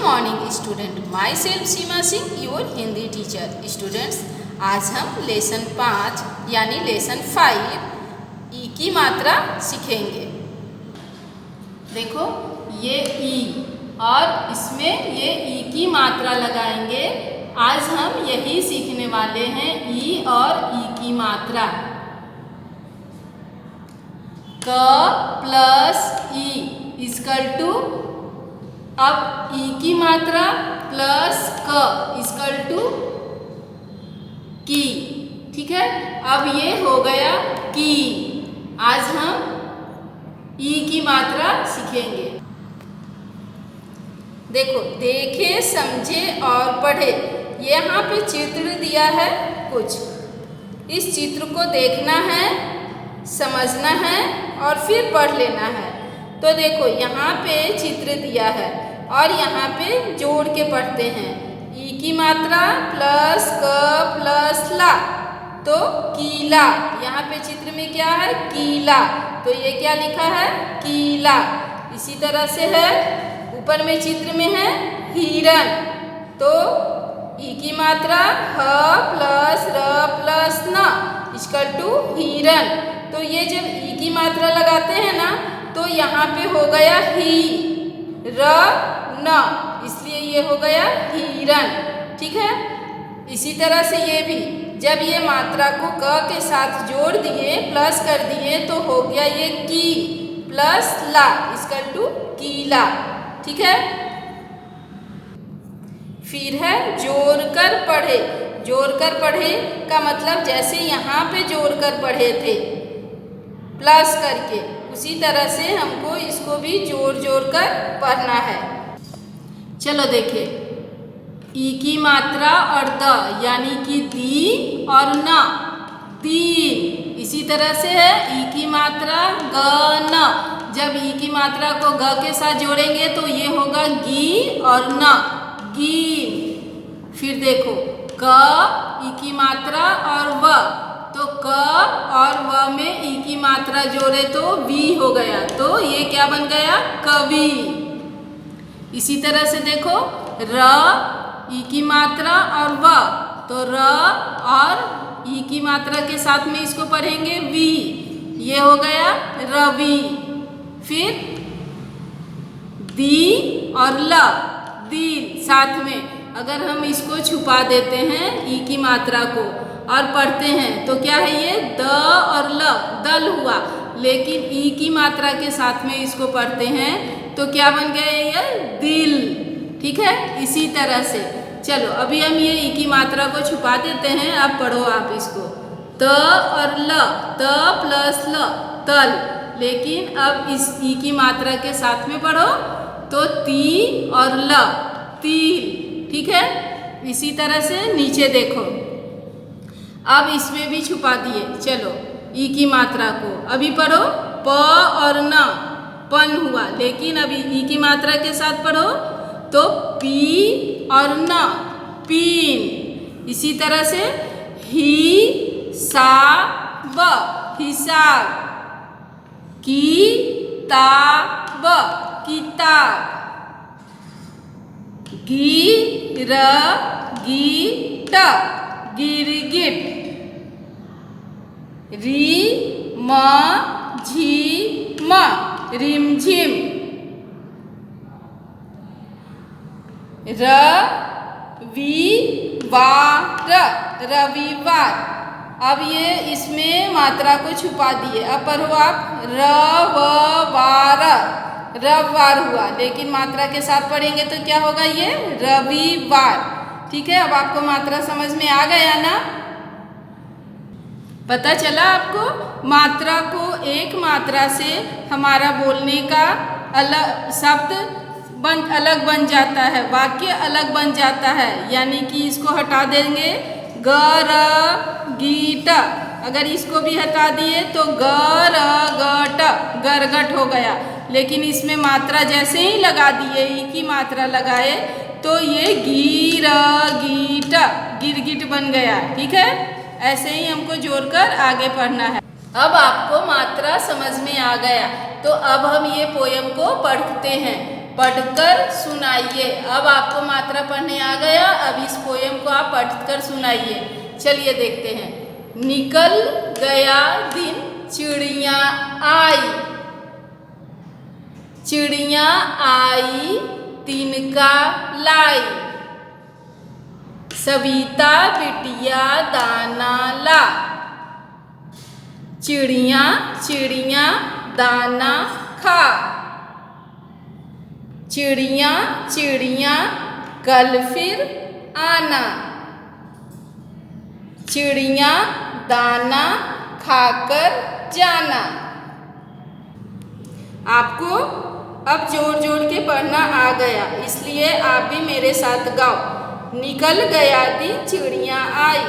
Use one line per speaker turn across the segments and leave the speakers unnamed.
Morning student, my self Seema Singh, your Hindi teacher. Students, आज हम lesson 5 यानी लेसन 5 ई की मात्रा सीखेंगे। देखो ये ई और इसमें ये ई की मात्रा लगाएंगे। आज हम यही सीखने वाले हैं, ई और ई की मात्रा। क प्लस ई इक्वल टू, अब ई की मात्रा प्लस क इक्वल टू की। ठीक है, अब ये हो गया की। आज हम ई की मात्रा सीखेंगे। देखो, देखे, समझे और पढ़े। यहाँ पे चित्र दिया है कुछ, इस चित्र को देखना है, समझना है और फिर पढ़ लेना है। तो देखो यहाँ पे चित्र दिया है और यहाँ पे जोड़ के पढ़ते हैं। ई की मात्रा प्लस क प्लस ला, तो कीला। यहाँ पे चित्र में क्या है? कीला। तो ये क्या लिखा है? कीला। इसी तरह से है, ऊपर में चित्र में है हिरन, तो ई की मात्रा ह प्लस र प्लस न इक्वल टू हिरन। तो ये जब ई की मात्रा लगाते हैं ना, तो यहाँ पे हो गया ही र न, इसलिए ये हो गया हिरन। ठीक है, इसी तरह से ये भी, जब ये मात्रा को क के साथ जोड़ दिए, प्लस कर दिए, तो हो गया ये की प्लस ला इक्वल टू कीला। ठीक है, फिर है जोड़ कर पढ़े। जोड़ कर पढ़े का मतलब जैसे यहाँ पे जोड़ कर पढ़े थे प्लस करके, उसी तरह से हमको इसको भी जोड़ जोड़ कर पढ़ना है। चलो देखिए, ई की मात्रा और द यानी कि दी और न, तीन। इसी तरह से है ई की मात्रा ग न, जब ई की मात्रा को ग के साथ जोड़ेंगे तो ये होगा गी और न, गी। फिर देखो क ई की मात्रा और व, तो क और व में ई की मात्रा जोड़े तो वी हो गया, तो ये क्या बन गया? कवि। इसी तरह से देखो र ई की मात्रा और व, तो र और ई की मात्रा के साथ में इसको पढ़ेंगे वी, ये हो गया रवि। फिर दी और ल, दिल साथ में, अगर हम इसको छुपा देते हैं ई की मात्रा को और पढ़ते हैं तो क्या है? ये द और ल, दल हुआ। लेकिन ई की मात्रा के साथ में इसको पढ़ते हैं तो क्या बन गया? ये दिल। ठीक है, इसी तरह से चलो अभी हम ये ई की मात्रा को छुपा देते हैं। अब पढ़ो आप इसको, त और ल, त प्लस ल, तल। लेकिन अब इस ई की मात्रा के साथ में पढ़ो तो ती और ल, तिल। ठीक है, इसी तरह से नीचे देखो, अब इसमें भी छुपा दिए। चलो ई की मात्रा को अभी पढ़ो, प और न, पन हुआ। लेकिन अभी ई की मात्रा के साथ पढ़ो तो पी और न, पीन। इसी तरह से ही सा ब, हिसाब। की ता ब, किताब। गी र गी ट, गिरगिट। री म झी म, रिमझिम। र वी वा र, रविवार। अब ये इसमें मात्रा को छुपा दिए। अब पढ़ो आप, र व वा र, रविवार हुआ। लेकिन मात्रा के साथ पढ़ेंगे तो क्या होगा? ये रविवार। ठीक है, अब आपको मात्रा समझ में आ गया ना? पता चला आपको? मात्रा को एक मात्रा से हमारा बोलने का अलग शब्द अलग बन जाता है, वाक्य अलग बन जाता है। यानी कि इसको हटा देंगे, ग र गी ट, अगर इसको भी हटा दिए तो ग र ग ट, गरगट हो गया। लेकिन इसमें मात्रा जैसे ही लगा दिए, ई की मात्रा लगाए, तो ये गी र गी ट, गिरगिट बन गया। ठीक है, ऐसे ही हमको जोड़कर आगे पढ़ना है। अब आपको मात्रा समझ में आ गया, तो अब हम ये पोयम को पढ़ते हैं। पढ़कर सुनाइए। अब आपको मात्रा पढ़ने आ गया, अब इस पोयम को आप पढ़कर सुनाइए। चलिए देखते हैं। निकल गया दिन चिड़िया आई, चिड़िया आई तिनका लाई, सविता बिटिया दाना ला। चिड़िया चिड़िया दाना खा, चिड़िया चिड़िया कल फिर आना, चिड़िया दाना खाकर जाना। आपको अब जोड़ जोड़ के पढ़ना आ गया, इसलिए आप भी मेरे साथ गाओ। निकल गया दिन चिड़िया आई,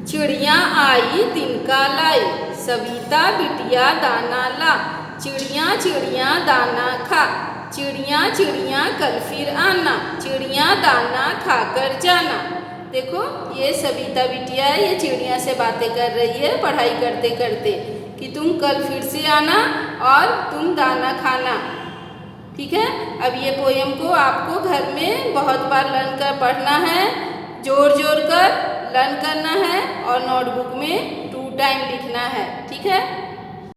चिड़िया आई तिनका लाई, सविता बिटिया दाना ला। चिड़िया चिड़िया दाना खा, चिड़िया चिड़िया कल फिर आना, चिड़िया दाना खाकर जाना। देखो ये सविता बिटिया है, ये चिड़िया से बातें कर रही है पढ़ाई करते करते कि तुम कल फिर से आना और तुम दाना खाना। ठीक है, अब ये पोयम को आपको घर में बहुत बार लर्न कर पढ़ना है, जोड़ जोड़ कर लर्न करना है और नोटबुक में 2 टाइम लिखना है। ठीक है।